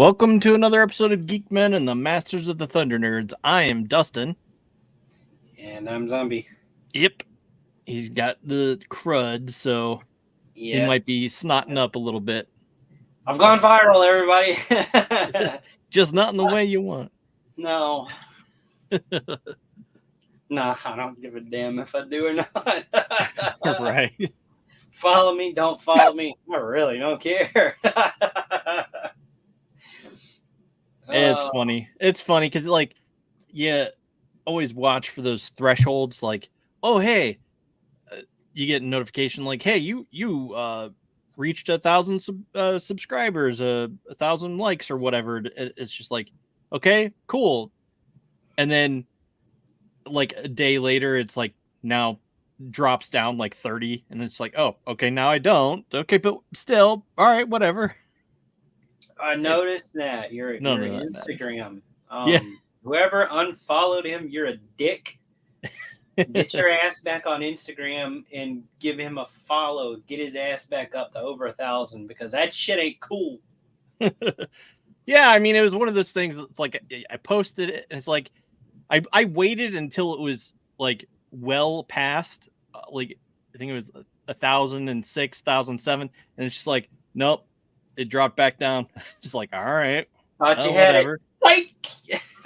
Welcome to another episode of Geek-men and the Masters of the Thunder Nerds. I am Dustin. And I'm Zombie. Yep. He's got the crud, so he might be snotting up a little bit. I've gone viral, everybody. Just not in the way you want. No. Nah, I don't give a damn if I do or not. Right. Follow me, don't follow me. I really don't care. It's funny. It's funny because, like, you always watch for those thresholds. Like, oh, hey, you get a notification like, hey, you reached 1,000 subscribers, 1,000 likes or whatever. It's just like, okay, cool. And then, like, a day later, it's like now drops down like 30, and it's like, oh, okay, now I don't. Okay, but still, all right, whatever. I noticed that your Instagram. Yeah. Whoever unfollowed him, you're a dick. Get your ass back on Instagram and give him a follow. Get his ass back up to over 1,000 because that shit ain't cool. Yeah, I mean, it was one of those things that's like I posted it, and it's like I waited until it was like well past like I think it was 1,006, 1,007, and it's just like, nope, it dropped back down. Just like, all right, thought you had whatever. It.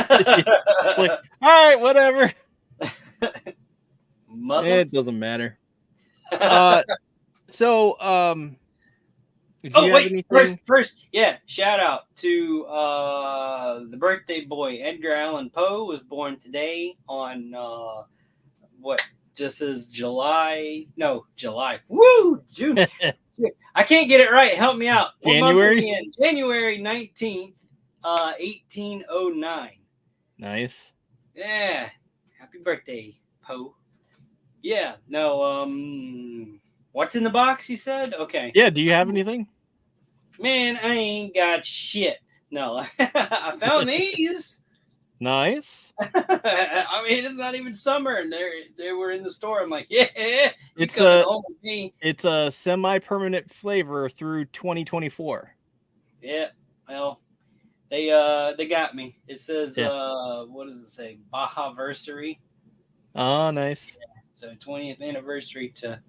It's like, all right, whatever. It doesn't matter. So first, yeah, shout out to the birthday boy. Edgar Allan Poe was born today on July. June. I can't get it right. Help me out. January 19th, 1809. Nice. Yeah. Happy birthday, Poe. Yeah. No, what's in the box, you said? Okay. Yeah, do you have anything? Man, I ain't got shit. No. I found these. Nice. I mean, it's not even summer, and they were in the store. I'm like, yeah, it's a semi-permanent flavor through 2024. Yeah, well, they got me. It says what does it say? Baja-versary. Oh, nice. Yeah, so 20th anniversary to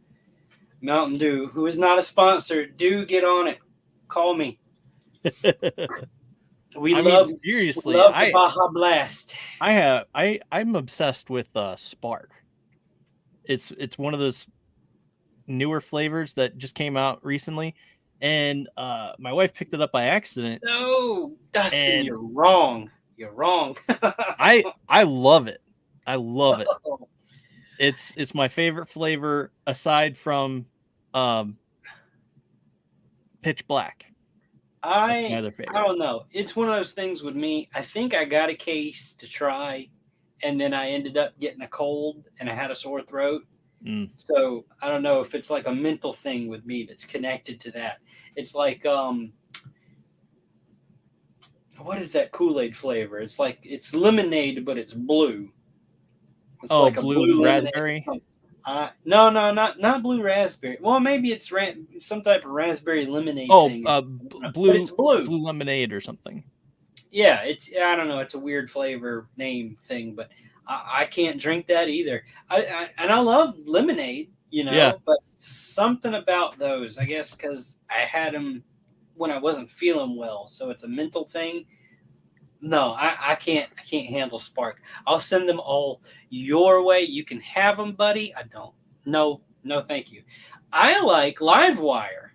Mountain Dew, who is not a sponsor. Do get on it. Call me. We love the Baja Blast. I'm obsessed with Spark. It's one of those newer flavors that just came out recently, and my wife picked it up by accident. No, Dustin, you're wrong. You're wrong. I love it. I love it. It's my favorite flavor aside from Pitch Black. I don't know. It's one of those things with me. I think I got a case to try, and then I ended up getting a cold, and I had a sore throat. So I don't know if it's like a mental thing with me that's connected to that. It's like, what is that Kool-Aid flavor? It's like it's lemonade, but it's blue. It's like a blue raspberry. No, not blue raspberry. Well, maybe it's some type of raspberry lemonade thing. It's blue lemonade or something. Yeah, I don't know. It's a weird flavor name thing, but I can't drink that either. I love lemonade, but something about those, I guess, because I had them when I wasn't feeling well, so it's a mental thing. No, I can't handle Spark. I'll send them all your way. You can have them, buddy. I don't. No, thank you. I like Livewire.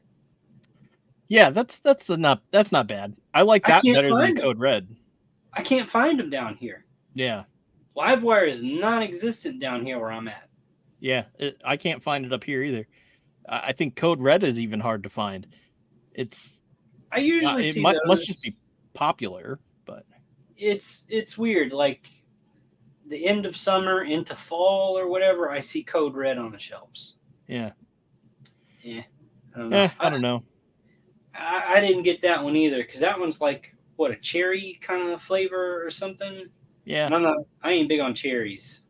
Yeah, that's not bad. I like that better than Code Red. I can't find them down here. Yeah. Livewire is non-existent down here where I'm at. Yeah, I can't find it up here either. I think Code Red is even hard to find. I usually see those. Must just be popular, but it's weird. Like the end of summer into fall or whatever, I see Code Red on the shelves. Yeah. Yeah. I don't know. I don't know. I didn't get that one either because that one's like a cherry kind of flavor or something. Yeah. I ain't big on cherries.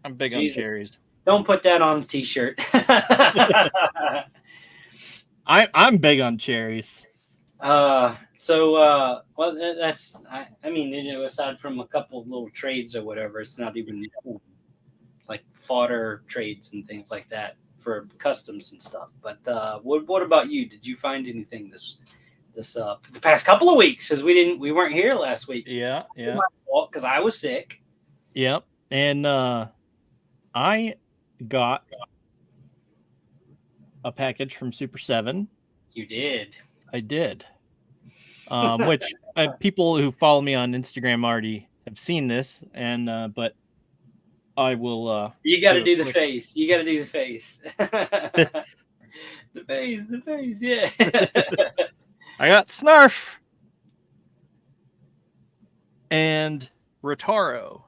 I'm big on cherries. Don't put that on the t-shirt. I'm big on cherries. Well, that's I mean, aside from a couple of little trades or whatever, it's not even like fodder trades and things like that for customs and stuff. But what about you? Did you find anything this the past couple of weeks? Because we weren't here last week. Yeah, yeah, Because I was sick. yep. And I got a package from Super 7. You did. I did. Which people who follow me on Instagram already have seen this, and but I will. You got to do the face. You got to do the face. The face. Yeah. I got Snarf and Rotaro.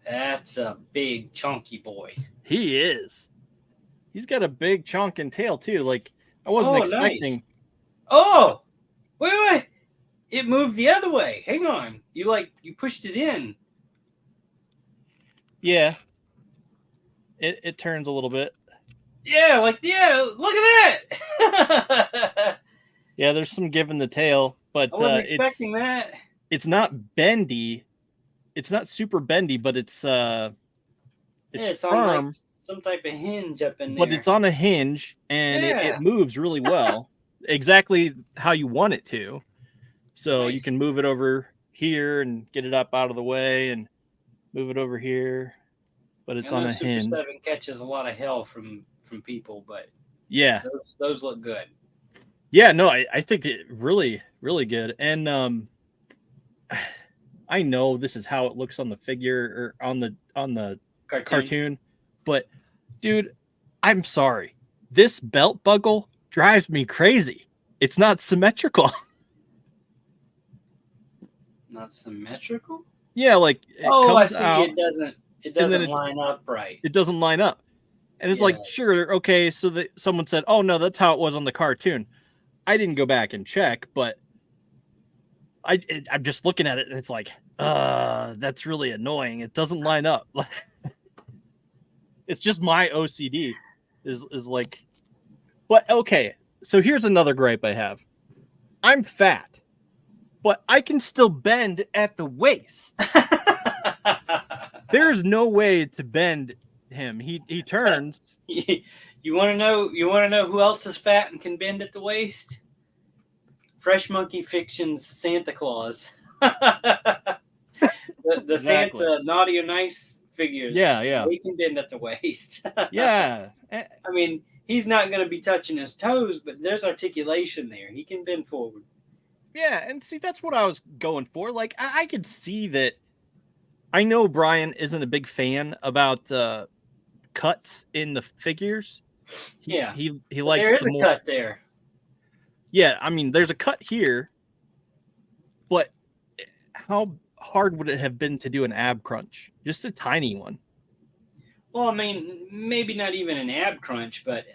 That's a big chunky boy. He is. He's got a big chonking tail too. Like I wasn't expecting. Nice. Oh, wait. It moved the other way. Hang on. You pushed it in. Yeah. It turns a little bit. Yeah, look at that. Yeah, there's some give in the tail, but I wasn't expecting that. It's not bendy. It's not super bendy, but it's firm. On like some type of hinge up in there. But it's on a hinge, and it moves really well. Exactly how you want it to. So you can move it over here and get it up out of the way and move it over here. But it's on a hinge. Super 7 catches a lot of hell from people, but yeah, those look good. Yeah, no, I think it really, really good. And I know this is how it looks on the figure or on the cartoon, but dude, I'm sorry. This belt buckle drives me crazy. It's not symmetrical. Not symmetrical? Yeah, like I see. Out, it doesn't line up right. It doesn't line up. And it's like, sure, okay, so that someone said, "Oh no, that's how it was on the cartoon." I didn't go back and check, but I'm just looking at it and it's like, that's really annoying. It doesn't line up. It's just my OCD is like, but okay. So here's another gripe I have. I'm fat, but I can still bend at the waist. There's no way to bend him. He turns. You want to know who else is fat and can bend at the waist? Fresh Monkey Fiction's Santa Claus. the exactly. Santa naughty or nice figures. Yeah. They can bend at the waist. Yeah. I mean, he's not going to be touching his toes, but there's articulation there. He can bend forward. Yeah, and see, that's what I was going for. Like, I could see that. I know Brian isn't a big fan about cuts in the figures. He likes. There is a cut there. Yeah, I mean, there's a cut here, but how hard would it have been to do an ab crunch? Just a tiny one. Well, I mean, maybe not even an ab crunch, but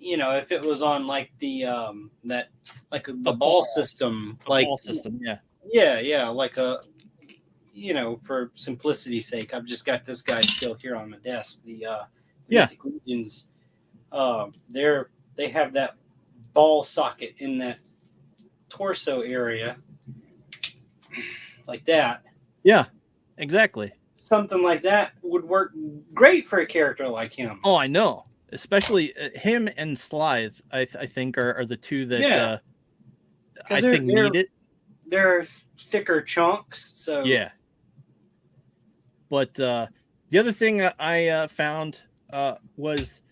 if it was on like the ball system, ball system, yeah, like a, for simplicity's sake, I've just got this guy still here on my desk. The Mythic Legions, they have that ball socket in that torso area, like that. Yeah, exactly. Something like that would work great for a character like him. Oh, I know. Especially him and Slythe, I think are the two that I think need it. They're thicker chunks, so yeah. But the other thing I found was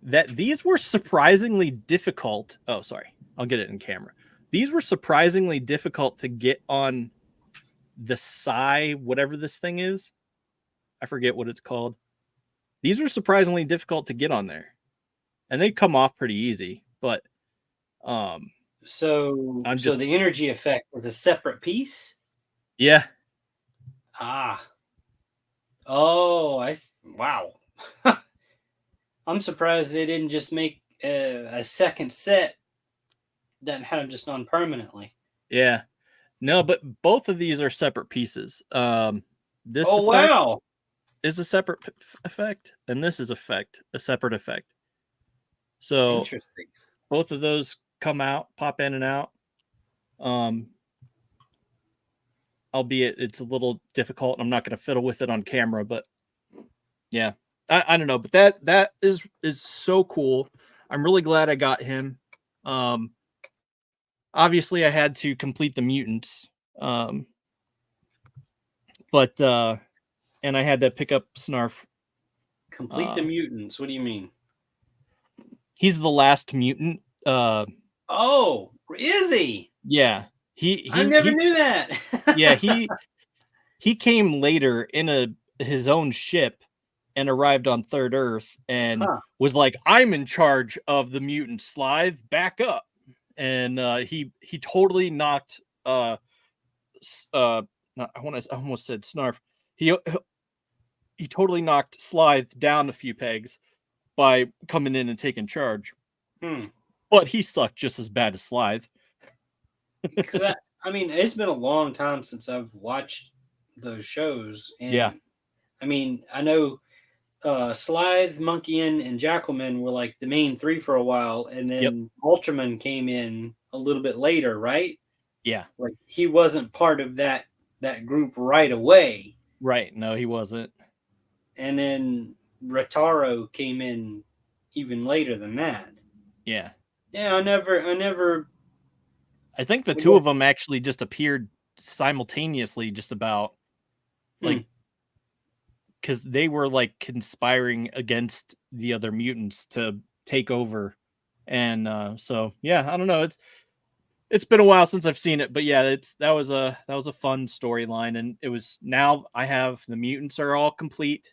that these were surprisingly difficult. Oh, sorry. I'll get it in camera. These were surprisingly difficult to get on the whatever this thing is. I forget what it's called. These were surprisingly difficult to get on there. And they come off pretty easy, but so the energy effect was a separate piece? Yeah. Oh, wow. I'm surprised they didn't just make a second set that had them just on permanently. Yeah. No, but both of these are separate pieces. This is a separate effect, and this is a separate effect. So Interesting. both of those pop in and out. Albeit it's a little difficult. I'm not going to fiddle with it on camera, but yeah, I don't know. But that is so cool. I'm really glad I got him. Obviously I had to complete the mutants. But and I had to pick up Snarf. Complete the mutants. What do you mean? He's the last mutant. Oh, is he? Yeah. I never knew that. Yeah, he came later in his own ship and arrived on Third Earth and was like, I'm in charge of the mutant Slithe, back up. And he totally knocked I almost said Snarf. He totally knocked Slithe down a few pegs by coming in and taking charge. But he sucked just as bad as Slithe. Because I mean, it's been a long time since I've watched those shows. And yeah. I mean, I know Slithe, Monkey-Man, and Jackal-Man were like the main three for a while, and then Ultraman came in a little bit later, right? Yeah. Like he wasn't part of that group right away. Right. No, he wasn't. And then Retaro came in even later than that. Yeah. Yeah, I never. I think the two of them actually just appeared simultaneously, just about, like, because they were like conspiring against the other mutants to take over, and so yeah, I don't know. It's been a while since I've seen it, but yeah, that was a fun storyline, and it was, now I have the mutants are all complete.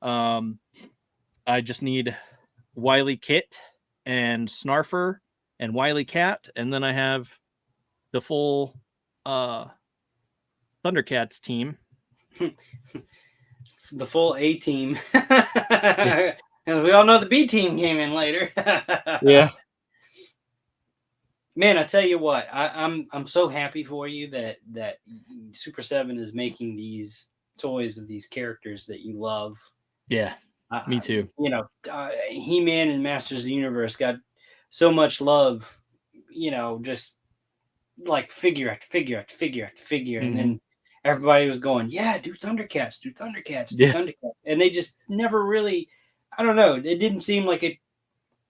I just need Wily Kit and Snarfer and Wily Cat, and then I have the full Thundercats team. The full A team. Yeah. And we all know the B team came in later. Yeah. Man, I tell you what, I'm so happy for you that Super 7 is making these toys of these characters that you love. Yeah, me too. You know, He-Man and Masters of the Universe got so much love, you know, just like figure after figure after figure after figure. And then everybody was going, yeah, do Thundercats, do Thundercats, do Thundercats. And they just never really, I don't know, it didn't seem like it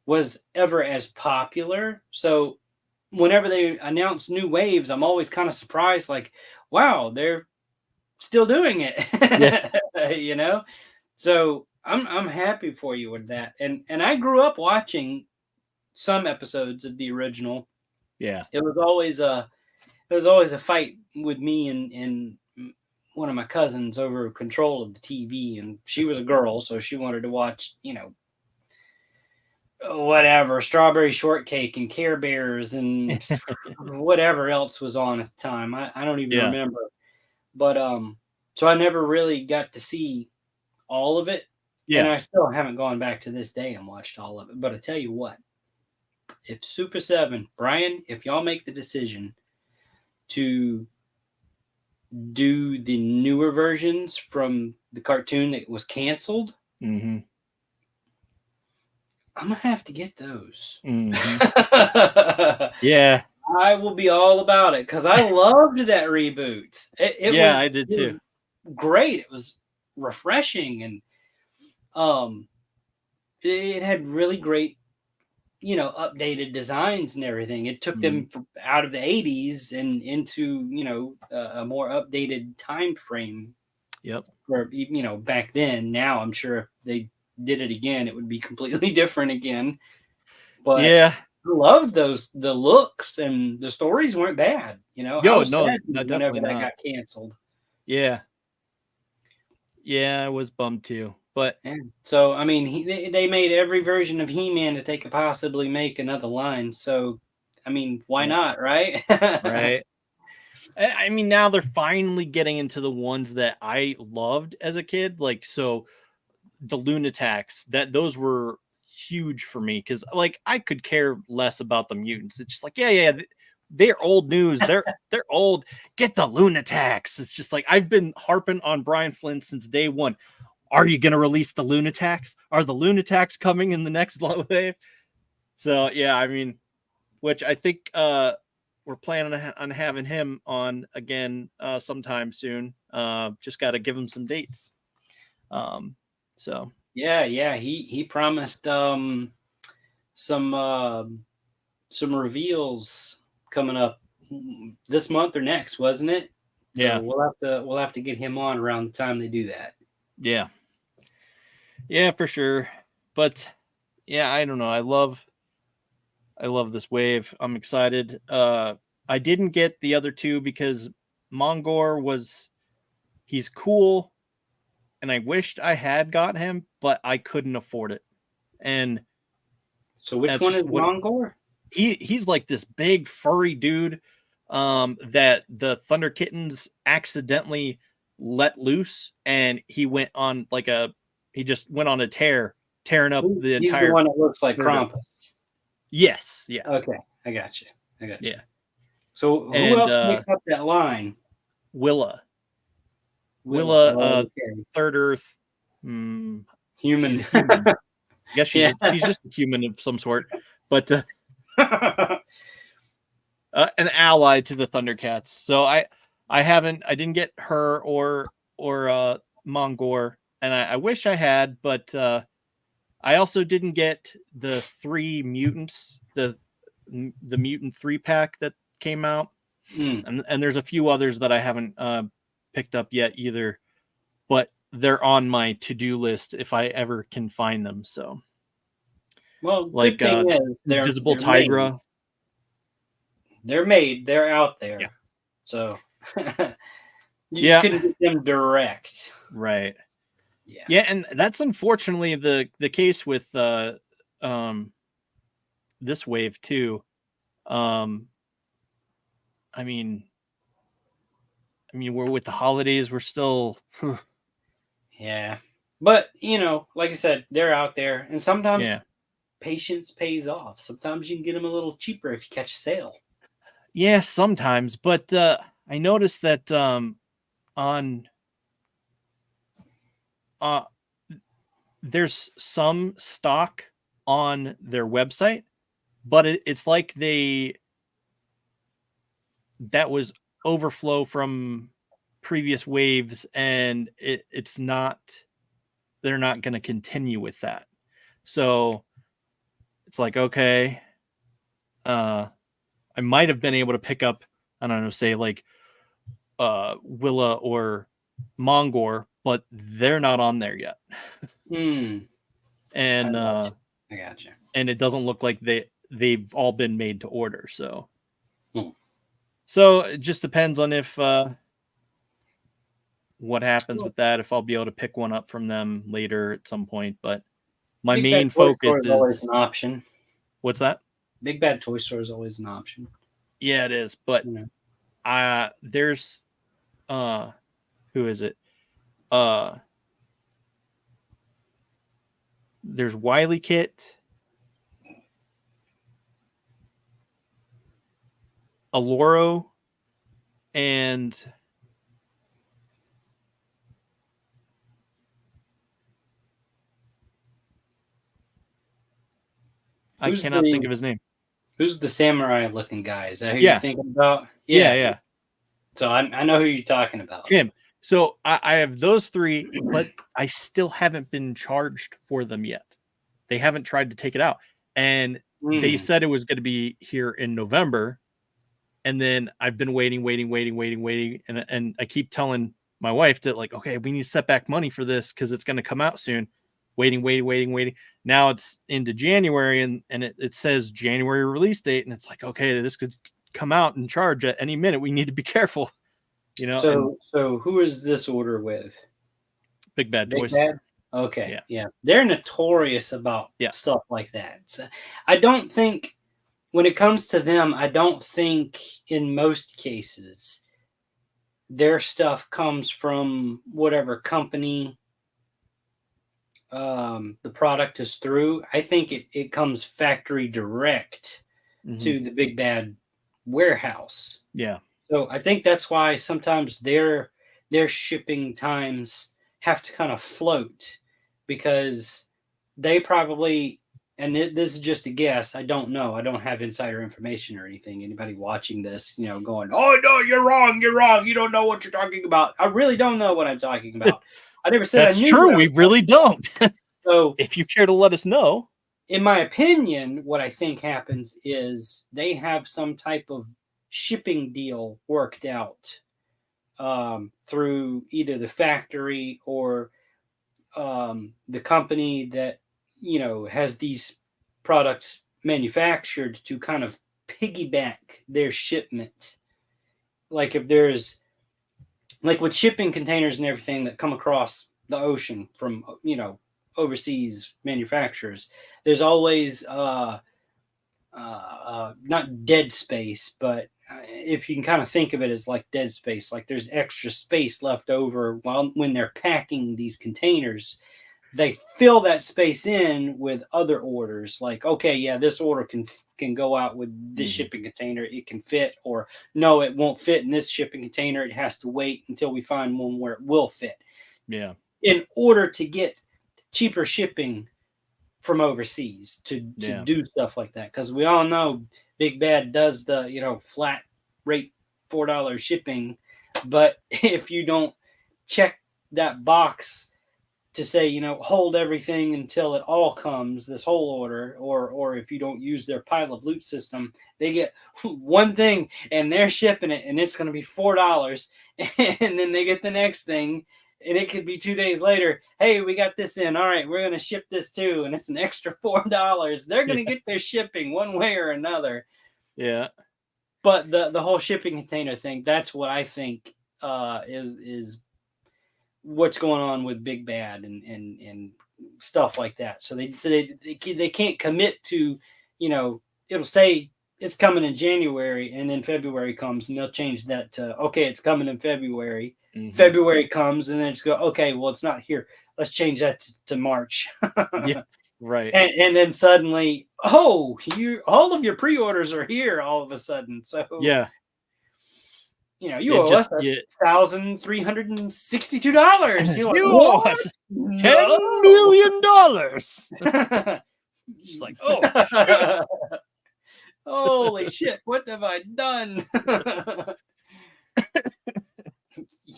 was ever as popular. So whenever they announce new waves, I'm always kind of surprised, like, wow, they're still doing it. Yeah. You know? So I'm happy for you with that. And I grew up watching some episodes of the original. Yeah. It was always a fight with me and one of my cousins over control of the TV, and she was a girl, so she wanted to watch, you know, whatever, Strawberry Shortcake and Care Bears and whatever else was on at the time. I don't even remember. But so I never really got to see all of it. Yeah. And I still haven't gone back to this day and watched all of it. But I tell you what, if Super 7, Brian, if y'all make the decision to do the newer versions from the cartoon that was canceled, I'm gonna have to get those. Yeah, I will be all about it because I loved that reboot. It was, I did too. Great. It was refreshing, and it had really great, you know, updated designs and everything. It took them out of the 80s and into, you know, a more updated time frame. Yep. Or, you know, back then. Now I'm sure if they did it again, it would be completely different again. But yeah, I loved the looks, and the stories weren't bad. You know, I was sad whenever that got canceled. Yeah. Yeah, I was bummed too. But so, I mean, they made every version of He-Man that they could possibly make another line. So, I mean, why not, right? Right. I mean, now they're finally getting into the ones that I loved as a kid. Like, so the Lunatics, those were huge for me because, like, I could care less about the mutants. It's just like, yeah, they're old news. They're old. Get the Lunatics. It's just like, I've been harping on Brian Flynn since day one. Are you going to release the Lunatics? Are the Lunatics coming in the next wave? So yeah, I mean, which I think we're planning on having him on again sometime soon. Just got to give him some dates. So Yeah. He promised some some reveals coming up this month or next, wasn't it? So yeah, we'll have to get him on around the time they do that. yeah, yeah, for sure. But yeah, I don't know. I love this wave. I'm excited. I didn't get the other two because Mongor he's cool, and I wished I had got him, but I couldn't afford it. And So which that's one is just what Mongor? he's like this big furry dude that the Thunder Kittens accidentally let loose, and he just went on a tearing up the He's the entire one that looks like herd of. Krampus. Yes, yeah, Okay, I got you. yeah. So who And else makes up that line? Willa. Willa. Willa, Oh, okay. Third Earth. Mm, she's Human. a human. I guess Yeah. she's just a human of some sort, but an ally to the Thundercats. So I didn't get her or Mongor, and I wish I had, but I also didn't get the three mutants, the mutant 3-pack that came out, and there's a few others that I haven't picked up yet either, but they're on my to-do list if I ever can find them. So Well, like good thing is Invisible they're made. Tigra. They're made. They're out there. Yeah. So you just Yeah. couldn't get them direct. Right. Yeah. Yeah, and that's unfortunately the case with this wave too. Um I mean we're with the holidays, we're still Yeah. But, like I said, they're out there. And sometimes yeah. patience pays off. Sometimes you can get them a little cheaper if you catch a sale. Yeah, sometimes, but I noticed that on uh there's some stock on their website, but it's like that was overflow from previous waves, and it's not, they're not going to continue with that. So it's like, okay, I might have been able to pick up, I don't know, say like Willa or Mongor, but they're not on there yet. And I got you. and it doesn't look like they've all been made to order. So Hmm. so it just depends on if what happens with that, if I'll be able to pick one up from them later at some point. But my Big main Bad Toy focus Store is always is an option. what's that? Big Bad Toy Store is always an option. Yeah, it is. But there's who is it? There's Wily Kit, Aloro, and I cannot think of his name. Who's the samurai looking guy? Is that who Yeah. you're thinking about? Yeah. So I know who you're talking about. Him. So I have those three, but I still haven't been charged for them yet. They haven't tried to take it out. And they said it was going to be here in November. And then I've been waiting. And I keep telling my wife that, like, okay, we need to set back money for this because it's going to come out soon. Waiting. Now it's into January, and it says January release date. And it's like, okay, this could come out and charge at any minute. We need to be careful. So who is this order with? Big Bad Toy Store. Okay, yeah. They're notorious about stuff like that. So I don't think, when it comes to them, I don't think in most cases their stuff comes from whatever company the product is through. I think it comes factory direct to the Big Bad warehouse. Yeah. So I think that's why sometimes their shipping times have to kind of float, because they probably and this is just a guess. I don't know. I don't have insider information or anything. Anybody watching this, going, "Oh no, you're wrong. You're wrong. You don't know what you're talking about." I really don't know what I'm talking about. I never said I That's knew. true. We really don't. So, if you care to let us know, in my opinion, what I think happens is they have some type of shipping deal worked out through either the factory or the company that has these products manufactured to kind of piggyback their shipment. Like if there's like with shipping containers and everything that come across the ocean from overseas manufacturers, there's always not dead space, but if you can kind of think of it as like dead space, like there's extra space left over when they're packing these containers. They fill that space in with other orders, like, okay, yeah, this order can go out with this shipping container, it can fit, or no, it won't fit in this shipping container, it has to wait until we find one where it will fit. Yeah. In order to get cheaper shipping from overseas to do stuff like that, because we all know Big Bad does the flat rate $4 shipping, but if you don't check that box to say, hold everything until it all comes, this whole order, or if you don't use their pile of loot system, they get one thing and they're shipping it and it's going to be $4, and then they get the next thing and it could be 2 days later. Hey, we got this in. All right, we're going to ship this too, and it's an extra $4. They're going to get their shipping one way or another. Yeah. But the whole shipping container thing, that's what I think is what's going on with Big Bad and stuff like that. So they can't commit to, it'll say it's coming in January, and then February comes and they'll change that to, okay, it's coming in February. February comes and then it's go, okay, well, it's not here. Let's change that to March. Yeah, right. And then suddenly, all of your pre-orders are here all of a sudden. So yeah. You owe us $1,362. You're like, what? $10 million. Just like, oh, shit. Holy shit, what have I done?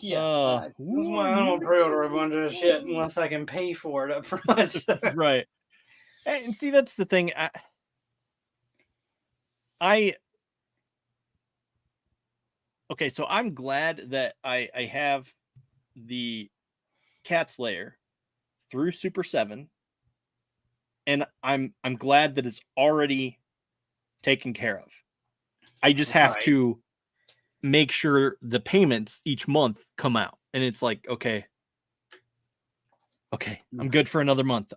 That's why I don't pre-order a bunch of shit unless I can pay for it up front. Right. And see, that's the thing. Okay, so I'm glad that I have the Cat's Lair through Super 7, and I'm glad that it's already taken care of. I just have to make sure the payments each month come out, and it's like, okay, I'm good for another month.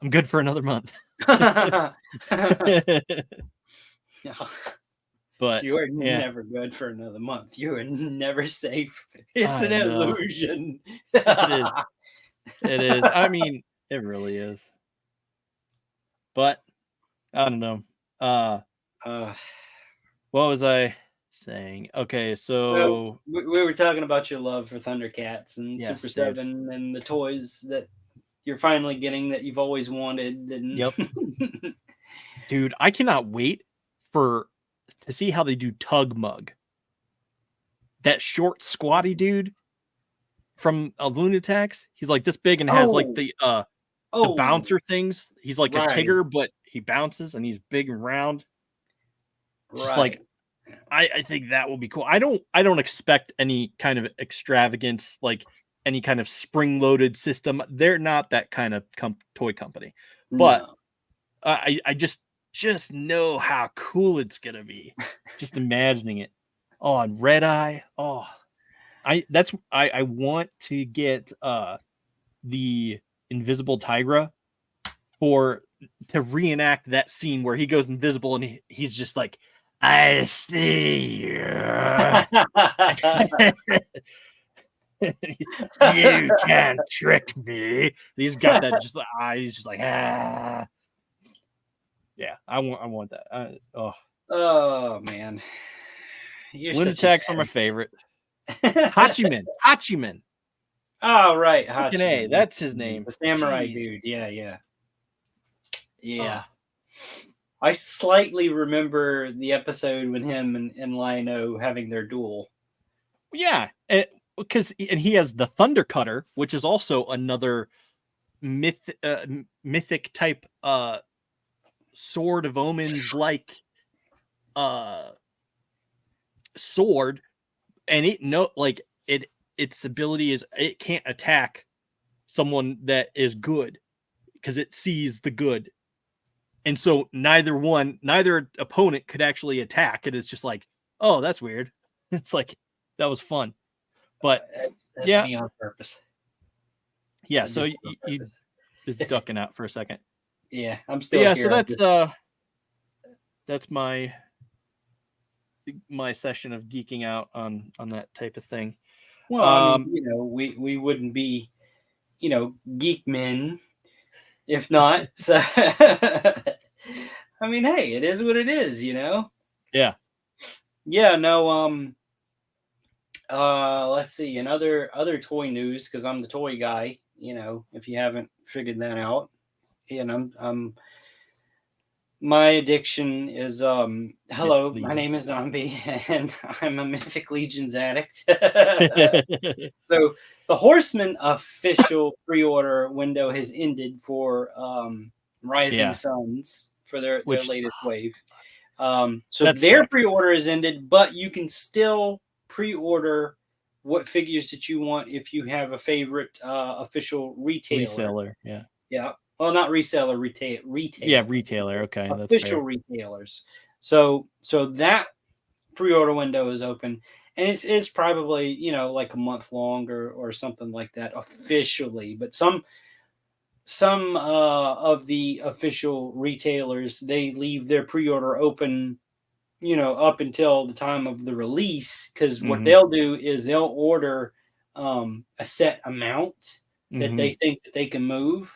But you are never good for another month. You are never safe. It's an illusion. It is. I mean, it really is. But I don't know. What was I saying? Okay, so we were talking about your love for Thundercats and Super 7 and the toys that you're finally getting that you've always wanted. And yep. Dude, I cannot wait to see how they do Tug Mug. That short, squatty dude from Lunatics. He's like this big and has like the bouncer things. He's like a Tigger, but he bounces and he's big and round. Just like, I think that will be cool. I don't expect any kind of extravagance, like any kind of spring-loaded system. They're not that kind of toy company, but I just know how cool it's gonna be. Just imagining it. Oh, and Red Eye. Oh, I want to get the Invisible Tigra to reenact that scene where he goes invisible and he's just like, I see you. You can't trick me. He's got that just like he's just like ah. Yeah, I want that. Oh man, Lunatics are my favorite. Hachiman. Oh right, Hachiman. That's his name. The samurai dude. Yeah. I slightly remember the episode with him and Lionel having their duel. Yeah, because he has the Thunder Cutter, which is also another mythic type sword of omens like sword, and its ability is it can't attack someone that is good because it sees the good. And so neither opponent could actually attack. It is just like, oh, that's weird. It's like that was fun. But that's me on purpose. Yeah, so you is ducking out for a second. Yeah, I'm still here. So that's my session of geeking out on that type of thing. Well, I mean, we wouldn't be, Geek-men if not. So I mean, hey, it is what it is, Yeah. Yeah, no, let's see, and other toy news, because I'm the toy guy, if you haven't figured that out. And I'm my addiction is hello, my name is Zombie, and I'm a Mythic Legions addict. So the Horseman official pre-order window has ended for Rising Suns for their latest wave. So their pre-order is ended, but you can still pre-order what figures that you want if you have a favorite official retailer. Yeah. Yeah. Well, not reseller, retailer. Yeah, retailer. Okay, official retailers. So that pre-order window is open, and it's probably like a month long or something like that officially. But some of the official retailers, they leave their pre-order open, up until the time of the release, because what they'll do is they'll order a set amount that they think that they can move.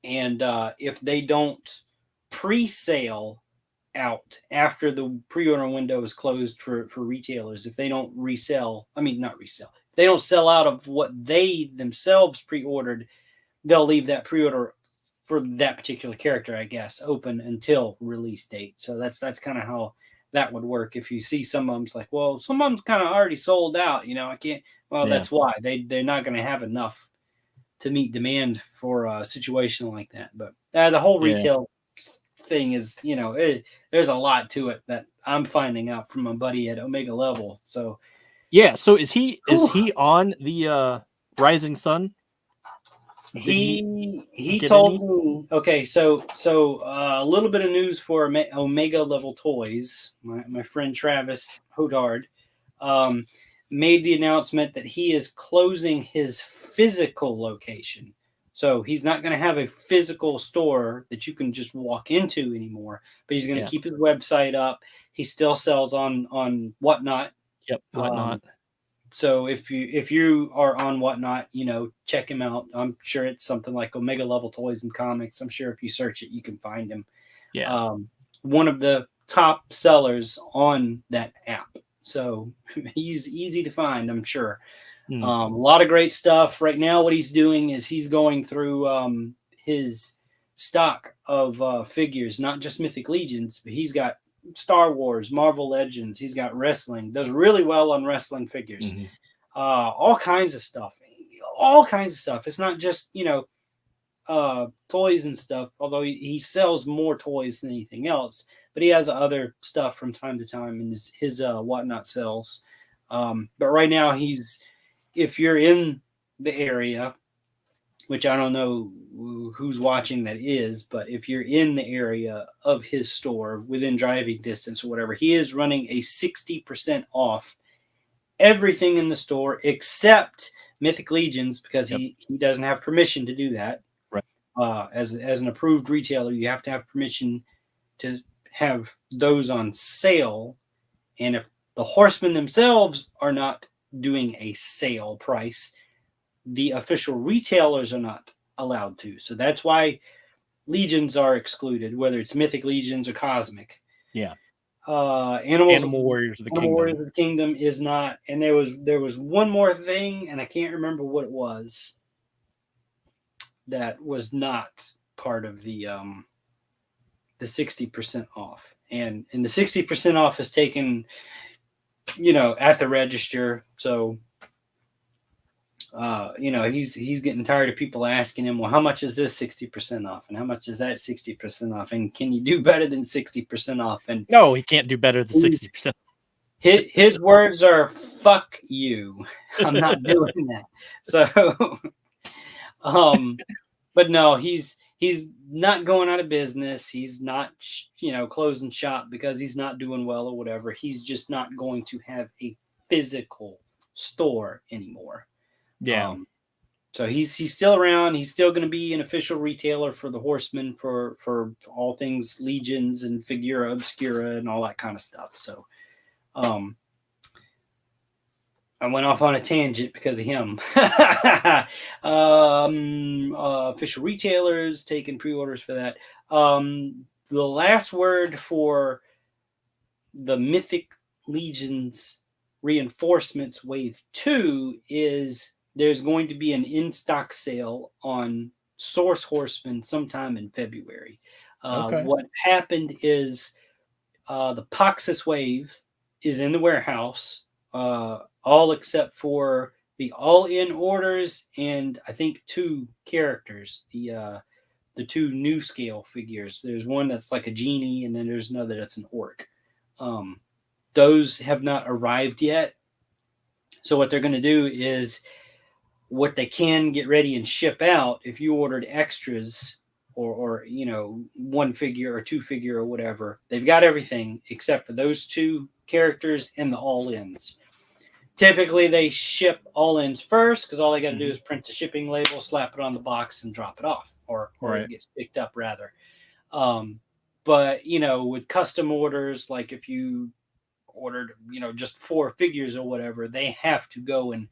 And if they don't pre-sale out after the pre-order window is closed for retailers, if they don't if they don't sell out of what they themselves pre-ordered, they'll leave that pre-order for that particular character, I guess, open until release date. So that's kind of how that would work. If you see some of them's like, well, some of them's kind of already sold out, I can't. Well, that's why they're not going to have enough to meet demand for a situation like that. But the whole retail thing is, there's a lot to it that I'm finding out from my buddy at Omega Level. So yeah, so is he on the Rising Sun? He told me, okay, so a little bit of news for Omega Level Toys. My friend Travis Hodard made the announcement that he is closing his physical location. So he's not going to have a physical store that you can just walk into anymore, but he's going to keep his website up. He still sells on Whatnot. Yep, Whatnot. So if you are on Whatnot, check him out. I'm sure it's something like Omega Level Toys and Comics. I'm sure if you search it, you can find him. Yeah. One of the top sellers on that app. So he's easy to find, I'm sure. A lot of great stuff. Right now, what he's doing is he's going through his stock of figures, not just Mythic Legions, but he's got Star Wars, Marvel Legends. He's got wrestling. Does really well on wrestling figures. All kinds of stuff. All kinds of stuff. It's not just toys and stuff. Although he sells more toys than anything else, but he has other stuff from time to time in his Whatnot sells. But right now if you're in the area, which I don't know who's watching that is, but if you're in the area of his store within driving distance or whatever, he is running a 60% off everything in the store except Mythic Legions, because he doesn't have permission to do that. Right. As an approved retailer, you have to have permission to have those on sale. And if the Horsemen themselves are not doing a sale price, the official retailers are not allowed to. So that's why Legions are excluded, whether it's Mythic Legions or Cosmic. Yeah. Animal Warriors of the Kingdom. Warriors of the Kingdom is not. And there was one more thing, and I can't remember what it was, that was not part of the the 60% off, and the 60% off is taken, at the register. So, he's getting tired of people asking him, well, how much is this 60% off, and how much is that 60% off, and can you do better than 60% off? And no, he can't do better than 60%. His words are "fuck you." I'm not doing that. So, but no, he's not going out of business. He's not, closing shop because he's not doing well or whatever. He's just not going to have a physical store anymore. Yeah. So he's still around. He's still going to be an official retailer for the Horsemen for all things Legions and Figura Obscura and all that kind of stuff. So, I went off on a tangent because of him. Official retailers taking pre-orders for that. The last word for the Mythic Legions Reinforcements Wave 2 is there's going to be an in-stock sale on Source Horsemen sometime in February. What happened is the Poxus Wave is in the warehouse, all except for the all-in orders and I think 2 characters, the 2 new scale figures. There's one that's like a genie, and then there's another that's an orc. Those have not arrived yet. So what they're going to do is what they can get ready and ship out. If you ordered extras or 1 figure or 2 figure or whatever, they've got everything except for those 2 characters and the all-ins. Typically, they ship all-ins first because all they got to do is print the shipping label, slap it on the box, and drop it off, or it gets picked up rather. But with custom orders, like if you ordered just 4 figures or whatever, they have to go and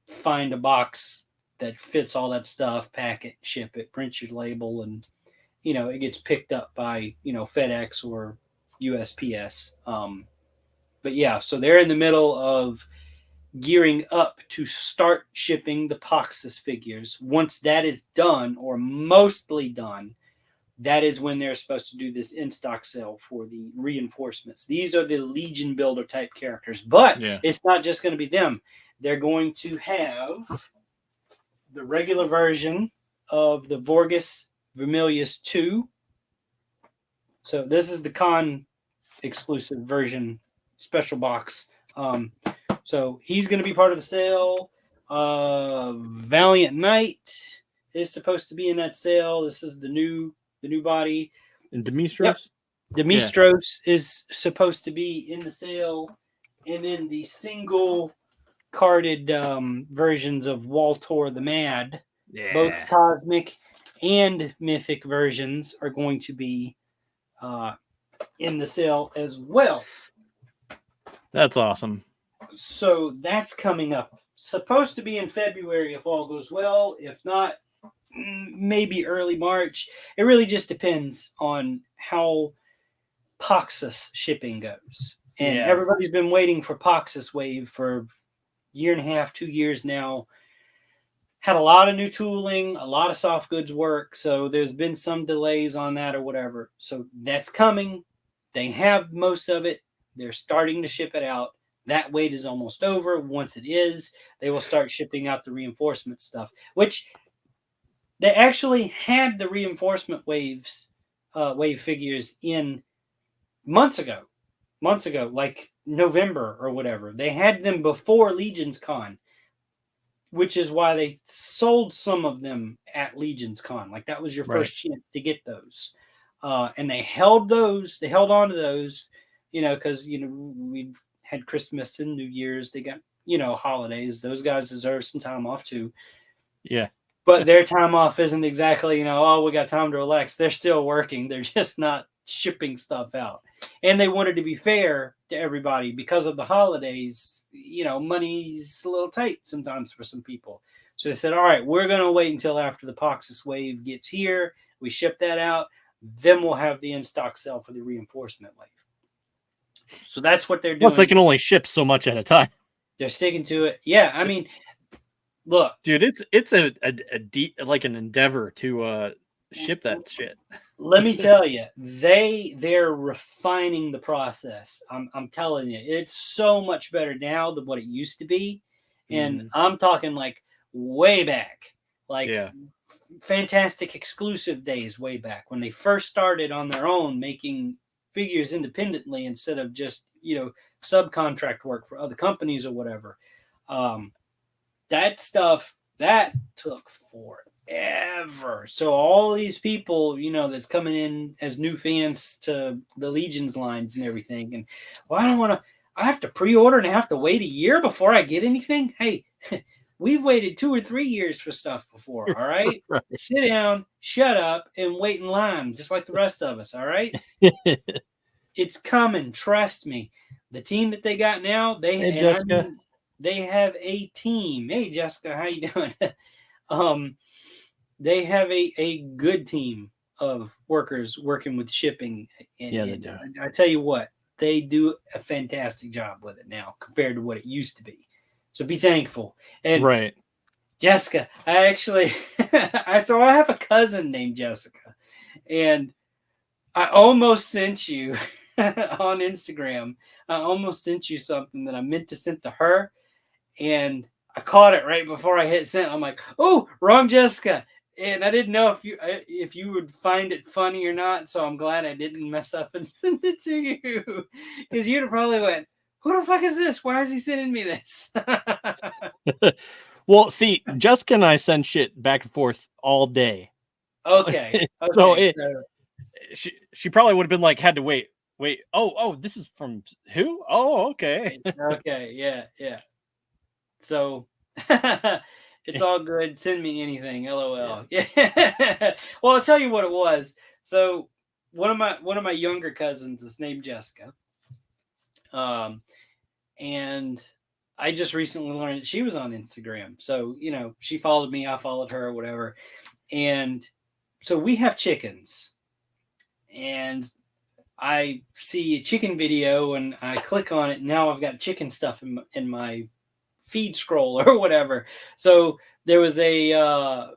find a box that fits all that stuff, pack it, ship it, print your label, and it gets picked up by FedEx or USPS. But yeah, so they're in the middle of gearing up to start shipping the Poxus figures. Once that is done, or mostly done, that is when they're supposed to do this in-stock sale for the reinforcements. These are the Legion builder type characters, but it's not just going to be them. They're going to have the regular version of the Vorgus Vermilius 2. So this is the con exclusive version special box. So he's going to be part of the sale. Valiant Knight is supposed to be in that sale. This is the new body. And Demistros? Yep. Demistros is supposed to be in the sale. And then the single carded versions of Waltor the Mad, both cosmic and mythic versions, are going to be in the sale as well. That's awesome. So that's coming up. Supposed to be in February if all goes well. If not, maybe early March. It really just depends on how Poxus shipping goes. And everybody's been waiting for Poxus Wave for a year and a half, 2 years now. Had a lot of new tooling, a lot of soft goods work. So there's been some delays on that or whatever. So that's coming. They have most of it. They're starting to ship it out. That wait is almost over. Once it is, they will start shipping out the reinforcement stuff, which they actually had the reinforcement wave figures in months ago, like November or whatever. They had them before Legions Con, which is why they sold some of them at Legions Con. Like that was your first chance to get those. And they held on to those, because, we've had Christmas and New Year's. They got, holidays. Those guys deserve some time off too. Yeah. But their time off isn't exactly, we got time to relax. They're still working. They're just not shipping stuff out. And they wanted to be fair to everybody because of the holidays. Money's a little tight sometimes for some people. So they said, all right, we're going to wait until after the Poxus Wave gets here. We ship that out. Then we'll have the in-stock sale for the reinforcement wave. So that's what they're doing. Plus, they can only ship so much at a time. They're sticking to it. Yeah, I mean, look, dude, it's an endeavor to ship that shit. Let me tell you, they're refining the process. I'm telling you, it's so much better now than what it used to be, and I'm talking like way back, like Fantastic exclusive days way back when they first started on their own making figures independently instead of just subcontract work for other companies or whatever. That stuff that took forever. So all these people, that's coming in as new fans to the Legions lines and everything, and well, I don't want to. I have to pre-order and I have to wait a year before I get anything. Hey, we've waited 2 or 3 years for stuff before. All right, Right. Sit down, shut up, and wait in line, just like the rest of us. All right, it's coming. Trust me. The team that they got now, Hey, Jessica. They have a team. Hey, Jessica, how you doing? They have a good team of workers working with shipping. And they do. I tell you what, they do a fantastic job with it now compared to what it used to be. So be thankful. And right. Jessica, I actually, I have a cousin named Jessica, and I almost sent you on Instagram. I almost sent you something that I meant to send to her, and I caught it right before I hit send. I'm like, oh, wrong Jessica. And I didn't know if you would find it funny or not. So I'm glad I didn't mess up and send it to you. Because you'd have probably went, who the fuck is this? Why is he sending me this? Well, see, Jessica and I send shit back and forth all day. Okay. So she probably would have been like, had to wait. Oh, this is from who? Oh, okay. Okay. Yeah. So it's all good. Send me anything. LOL. Yeah. Well, I'll tell you what it was. So one of my younger cousins is named Jessica. And I just recently learned that she was on Instagram. So, she followed me, I followed her, or whatever. And so we have chickens. And I see a chicken video and I click on it. And now I've got chicken stuff in my feed scroll or whatever. So there was a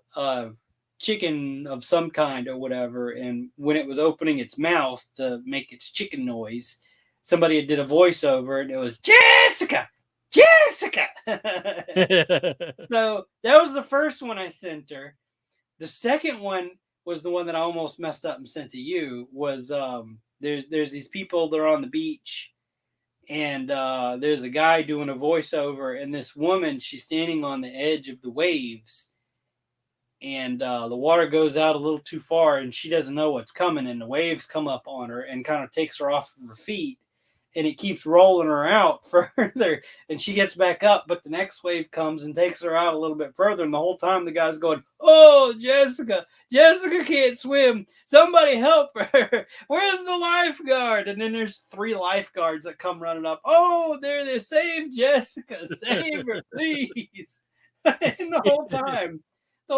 chicken of some kind or whatever, and when it was opening its mouth to make its chicken noise, somebody did a voiceover and it was Jessica. So that was the first one I sent her. The second one was the one that I almost messed up and sent to you. Was there's these people that are on the beach, and there's a guy doing a voiceover, and this woman, she's standing on the edge of the waves, and the water goes out a little too far, and she doesn't know what's coming, and the waves come up on her and kind of takes her off of her feet, and it keeps rolling her out further, and she gets back up, but the next wave comes and takes her out a little bit further, and the whole time the guy's going, oh, Jessica can't swim, somebody help her, where's the lifeguard? And then there's 3 lifeguards that come running up, oh, there they save Jessica, save her, please. And the whole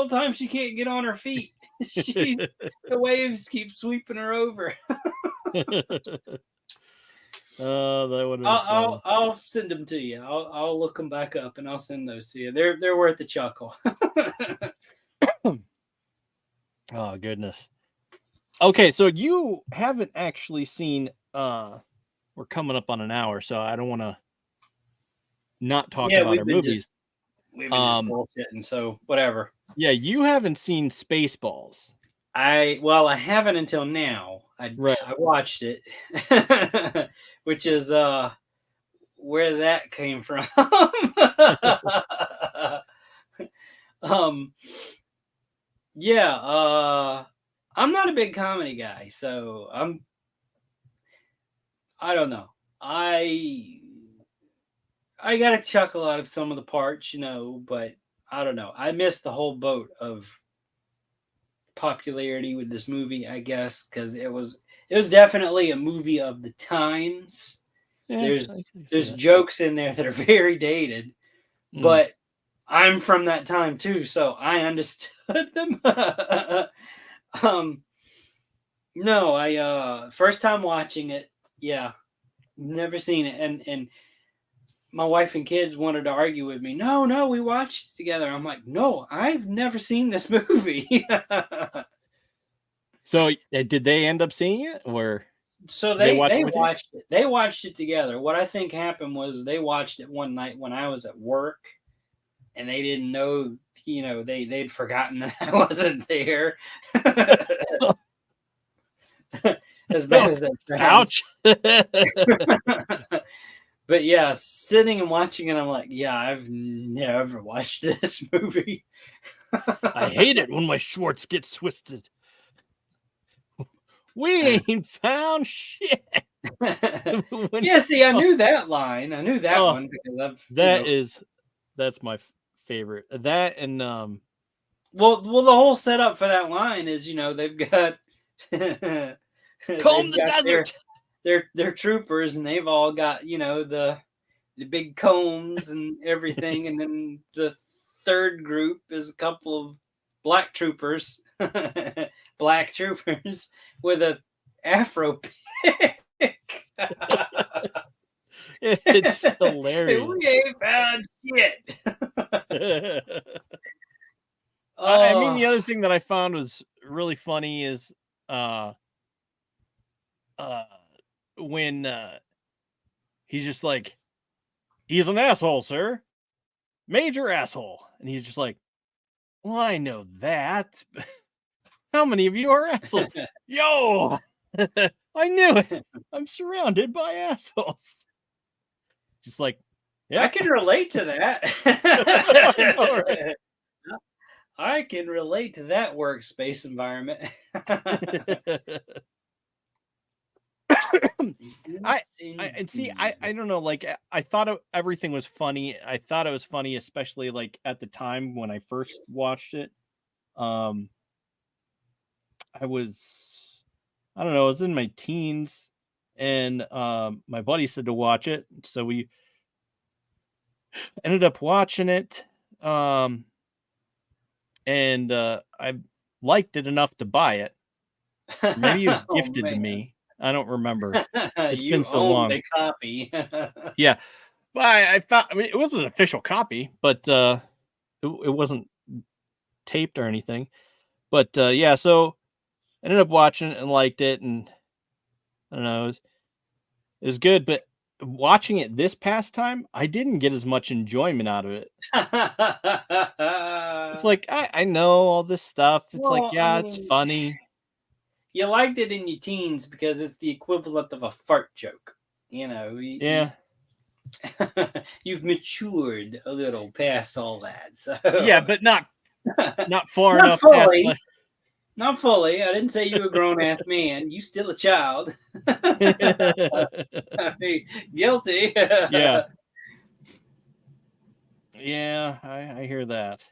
time she can't get on her feet. The waves keep sweeping her over. Oh, that would. I'll send them to you. I'll look them back up and I'll send those to you. They're worth a chuckle. Oh goodness. Okay, so you haven't actually seen. We're coming up on an hour, so I don't want to not talk about our movies. We've been just bullshitting, so whatever. Yeah, you haven't seen Spaceballs. I haven't until now. I watched it, which is where that came from. I'm not a big comedy guy, so I don't know. I got a chuckle out of some of the parts, but I don't know. I missed the whole boat of popularity with this movie, I guess, because it was definitely a movie of the times. Yeah, there's jokes in there that are very dated, but I'm from that time too, so I understood them. No, I first time watching it, never seen it, and my wife and kids wanted to argue with me. No, we watched it together. I'm like, no, I've never seen this movie. So did they end up seeing it, or So they they with you? watched it. They watched it together. What I think happened was they watched it one night when I was at work, and they didn't know. They'd forgotten that I wasn't there. As bad as that sounds. Ouch. But yeah, sitting and watching it, I'm like, yeah, I've never watched this movie. I hate it when my Schwartz gets twisted. We ain't found shit. Yeah, see, I knew that line. I knew that one because that's my favorite. That and well, the whole setup for that line is, they've got comb the desert. They're troopers, and they've all got the big combs and everything, and then the third group is a couple of black troopers with a afro pick. It's hilarious. We ain't found shit. I mean, the other thing that I found was really funny is when he's just like, he's an asshole, sir. Major asshole. And he's just like, well, I know that. How many of you are assholes? Yo, I knew it. I'm surrounded by assholes. Just like, yeah, I can relate to that. I can relate to that workspace environment. I don't know. Like, I thought everything was funny. I thought it was funny, especially like at the time when I first watched it. I don't know, I was in my teens, and my buddy said to watch it, so we ended up watching it. And I liked it enough to buy it. Maybe it was gifted to me. I don't remember. It's been so long. A copy. Yeah, but I found. I mean, it was an official copy, but it wasn't taped or anything. But yeah, so I ended up watching it and liked it, and I don't know, it was good. But watching it this past time, I didn't get as much enjoyment out of it. It's like I know all this stuff. It's like, yeah, it's funny. You liked it in your teens because it's the equivalent of a fart joke. Yeah. You've matured a little past all that. So yeah, but not far enough fully. past. Not fully. I didn't say you were a grown ass man. You still a child. Guilty. Yeah. Yeah, I hear that.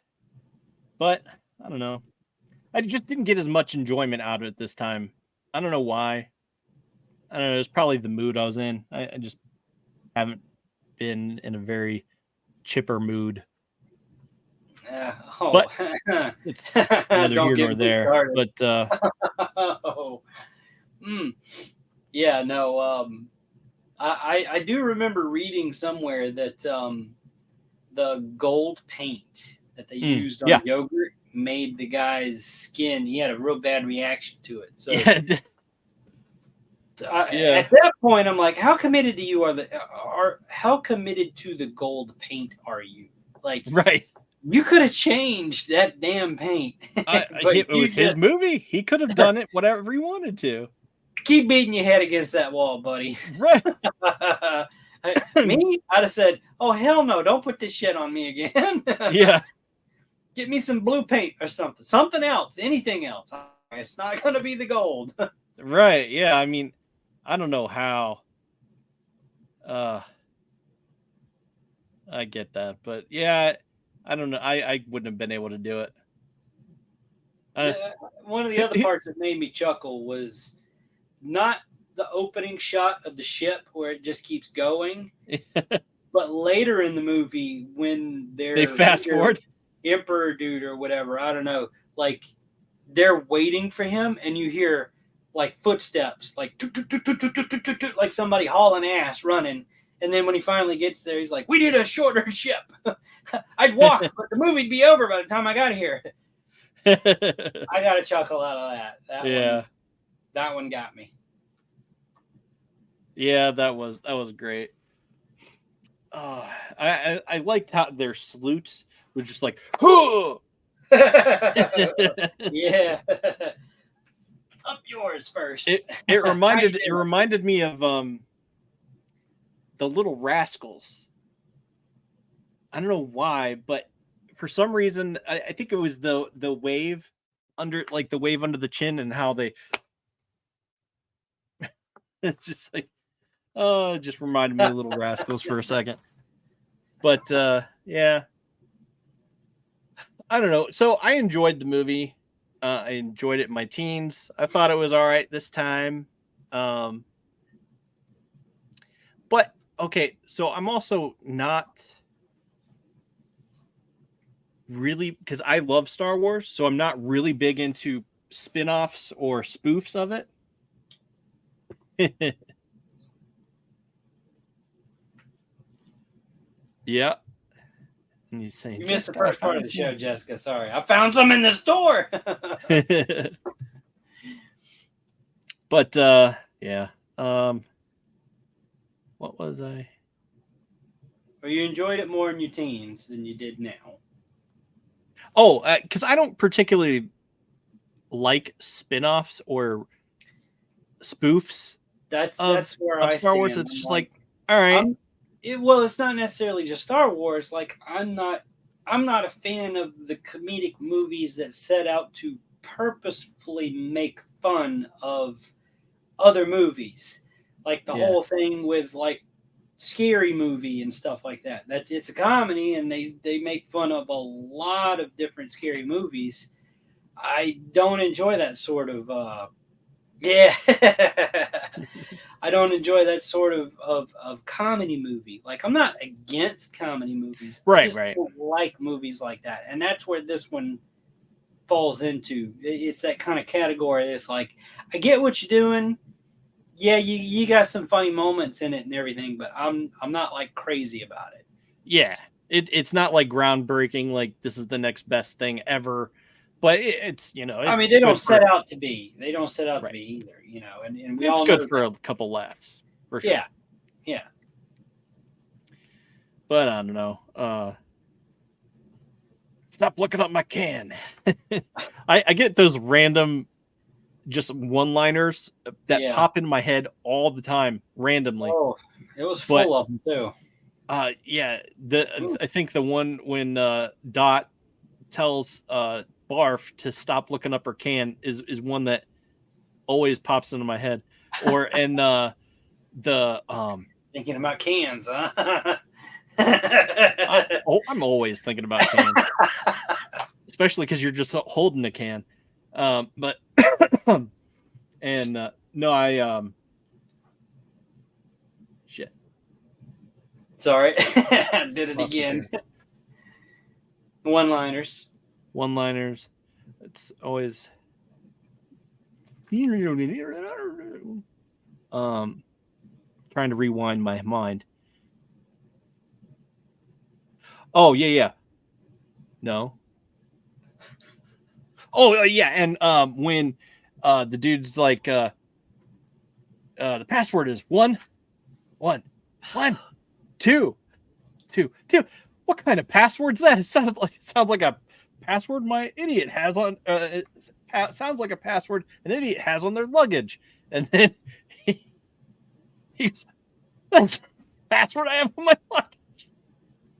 But I don't know. I just didn't get as much enjoyment out of it this time. I don't know why. I don't know. It's probably the mood I was in. I just haven't been in a very chipper mood. But it's neither here nor there. But yeah, no. I do remember reading somewhere that the gold paint that they used on yogurt made the guy's skin. He had a real bad reaction to it. So at that point, I'm like, how committed to you how committed to the gold paint are you? Like, right. You could have changed that damn paint. It was his movie. He could have done it whatever he wanted to. Keep beating your head against that wall, buddy. Right. Me? I'd have said, oh, hell no. Don't put this shit on me again. Yeah. Get me some blue paint or something. Something else. Anything else. It's not going to be the gold. Right. Yeah. I mean, I don't know how. I get that. But yeah, I don't know. I wouldn't have been able to do it. One of the other parts that made me chuckle was not the opening shot of the ship where it just keeps going, but later in the movie when they fast forward, Emperor dude or whatever, I don't know, like they're waiting for him and you hear like footsteps, like somebody hauling ass running. And then when he finally gets there, he's like, we need a shorter ship. I'd walk, but the movie'd be over by the time I got here. I got a chuckle out of that. That one got me. Yeah, that was great. I liked how their salutes were just like, "Huh!" Yeah. Up yours first. It reminded me of the Little Rascals. I don't know why, but for some reason, I think it was the wave under the chin and how they. It's just like, oh, it just reminded me of Little Rascals for a second. But yeah, I don't know. So I enjoyed the movie. I enjoyed it in my teens. I thought it was all right this time. But okay, so I'm also not really, because I love Star Wars, so I'm not really big into spin-offs or spoofs of it. Yeah. And he's saying, you missed the first part of the show, Jessica. Sorry. I found some in the store. But yeah. What was I? Well, you enjoyed it more in your teens than you did now. Oh, because I don't particularly like spin-offs or spoofs. That's where of I Star Wars. stand. It's just like, all right. Well, it's not necessarily just Star Wars. Like, I'm not a fan of the comedic movies that set out to purposefully make fun of other movies. Like the whole thing with like Scary Movie and stuff like that. That it's a comedy and they make fun of a lot of different scary movies. I don't enjoy that sort of yeah. I don't enjoy that sort of comedy movie. Like, I'm not against comedy movies. I just don't like movies like that. And that's where this one falls into. It's that kind of category that's like, I get what you're doing. Yeah, you got some funny moments in it and everything, but I'm not like crazy about it. Yeah. It's not like groundbreaking, like this is the next best thing ever. But it's, you know, it's, I mean, they don't set out to be. They don't set out to be either, you know. And we all know it's good for a couple laughs, for sure. Yeah, yeah. But I don't know. Stop looking up my can. I get those random, just one-liners that pop into my head all the time, randomly. Oh, it was full of them too. Yeah. I think the one when Dot tells Barf to stop looking up her can is one that always pops into my head. Or and the thinking about cans, huh? I'm always thinking about cans, especially because you're just holding the can. But and no, I shit. Sorry, did it again. One-liners. It's always trying to rewind my mind. Oh yeah. No. Oh yeah, and when the dude's like the password is 1 1 1 2 2 2. What kind of password's that? It sounds like a password my idiot has on. It sounds like a password an idiot has on their luggage. And then he's that's password I have on my luggage.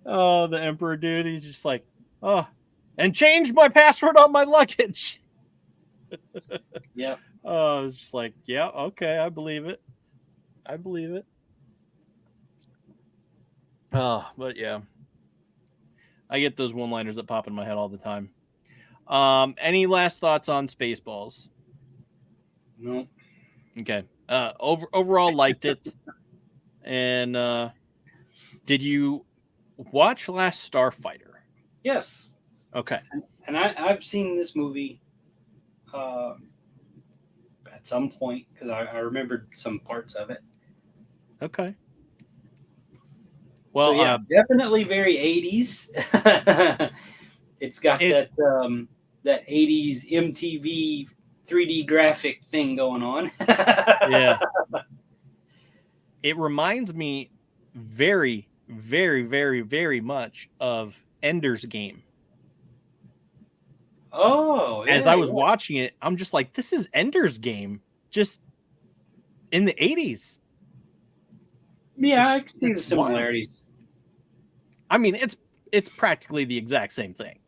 Oh, the Emperor dude. He's just like, oh, and change my password on my luggage. Yeah. Oh, I was just like, yeah, okay, I believe it. Oh, but yeah. I get those one-liners that pop in my head all the time. Any last thoughts on Spaceballs? No. Okay. Overall liked it. And did you watch Last Starfighter? Yes. Okay. And I've seen this movie at some point because I remembered some parts of it. Okay. Well, so yeah, definitely very 80s. It's got that that 80s MTV 3D graphic thing going on. Yeah. It reminds me very, very, very, very much of Ender's Game. Oh, As yeah, I was yeah. watching it, I'm just like, this is Ender's Game, just in the 80s. Yeah, I can see the It's wild. similarities. I mean, it's practically the exact same thing.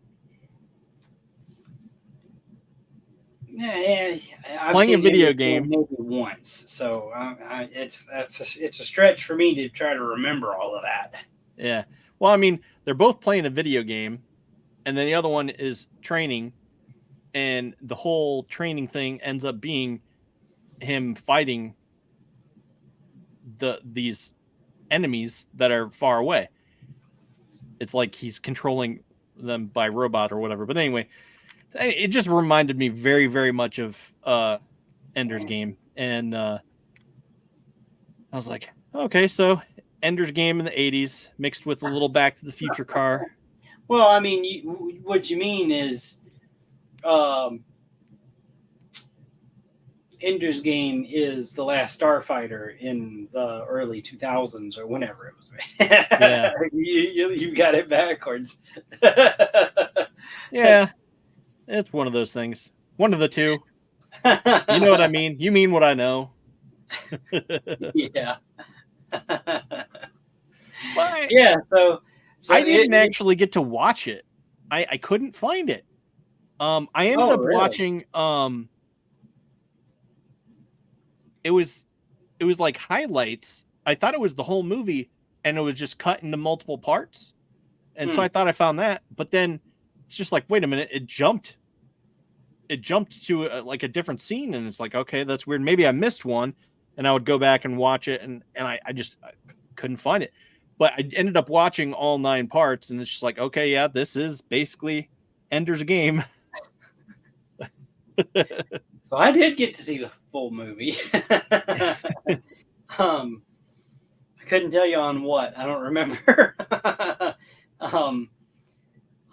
Yeah, I've Playing a seen video Ender's game maybe once, so it's a stretch for me to try to remember all of that. Yeah. Well, I mean, they're both playing a video game, and then the other one is training, and the whole training thing ends up being him fighting these enemies that are far away. It's like he's controlling them by robot or whatever. But anyway, it just reminded me very, very much of Ender's Game, and I was like, okay, so Ender's Game in the '80s mixed with a little Back to the Future car. Well, I mean, what you mean is, Ender's Game is the Last Starfighter in the early 2000s or whenever it was. Yeah. You got it backwards. Yeah, it's one of those things. One of the two. You know what I mean? You mean what I know. Yeah. But Yeah. So I didn't actually get to watch it. I couldn't find it. I ended up really? watching. It was like highlights. I thought it was the whole movie, and it was just cut into multiple parts. And so I thought I found that, but then it's just like, wait a minute, it jumped to like a different scene, and it's like, okay, that's weird. Maybe I missed one, and I would go back and watch it, and I couldn't find it. But I ended up watching all 9 parts, and it's just like, okay, yeah, this is basically Ender's Game. So I did get to see the full movie. I couldn't tell you on what. I don't remember.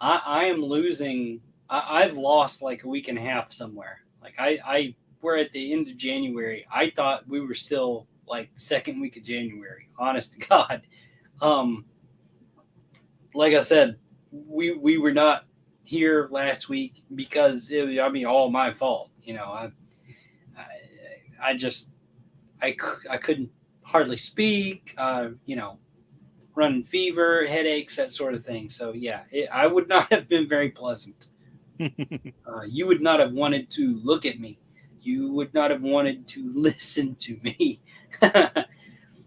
I am losing. I've lost like a week and a half somewhere. Like we're at the end of January. I thought we were still like second week of January. Honest to God. Like I said, we were not here last week because it was, I mean, all my fault. You know, I just I couldn't hardly speak. You know, running fever, headaches, that sort of thing. So yeah, I would not have been very pleasant. You would not have wanted to look at me. You would not have wanted to listen to me.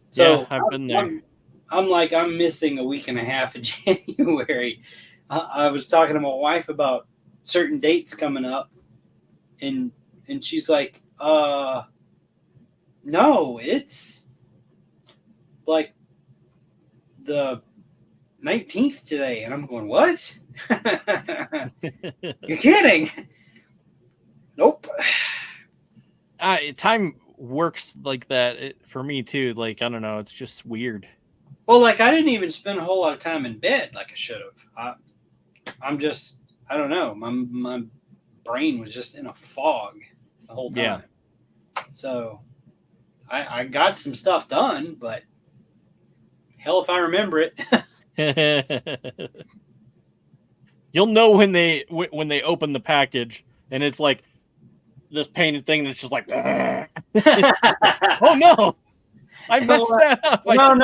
So yeah, I've been there. I'm like, I'm missing a week and a half of January. I was talking to my wife about certain dates coming up, and she's like, no, it's like the 19th today. And I'm going, what? You're kidding. Nope. Time works like that for me too. Like, I don't know, it's just weird. Well, like I didn't even spend a whole lot of time in bed like I should have. I'm just, I don't know. My brain was just in a fog the whole time. Yeah. So I got some stuff done, but hell if I remember it. You'll know when they open the package and it's like this painted thing that's just like, oh no, I messed that up. No,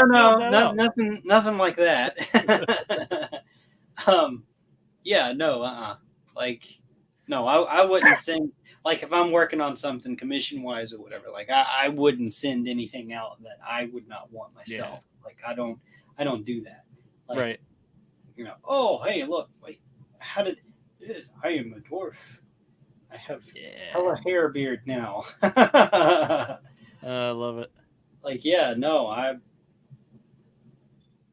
nothing like that. Yeah, no, like, no, I wouldn't send, like, if I'm working on something commission wise or whatever, like, I wouldn't send anything out that I would not want myself. Yeah. Like, I don't do that. Like, right. You know, oh, hey, look, wait, how did this? I am a dwarf. I have hella hair beard now. I love it. Like, yeah, no,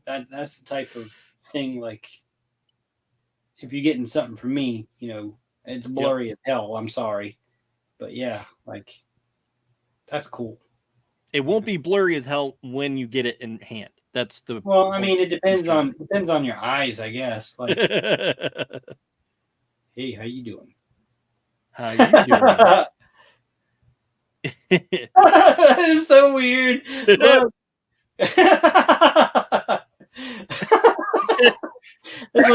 that's the type of thing, like, if you're getting something from me, you know, it's blurry as hell. I'm sorry. But yeah, like, that's cool. It won't be blurry as hell when you get it in hand. That's the well, I mean, it depends on your eyes, I guess. Like, hey, how you doing? How you doing? That is so weird. Look. It's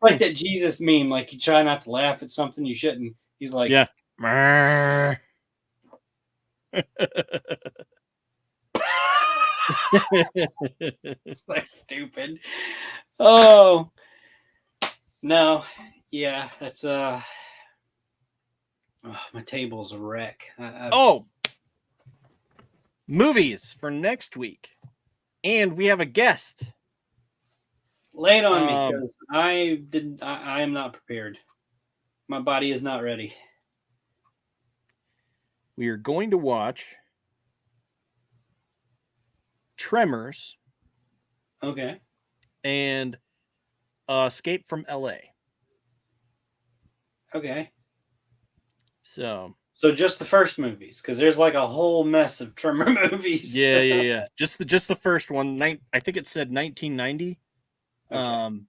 like that Jesus meme. Like you try not to laugh at something you shouldn't. He's like, yeah. so stupid. Oh no, yeah, that's my table's a wreck. Oh, movies for next week, and we have a guest. Lay it on me because I am not prepared. My body is not ready. We are going to watch Tremors. Okay. And Escape from LA. Okay. So just the first movies, because there's like a whole mess of Tremor movies. Yeah. Just the first one. I think it said 1990. Okay.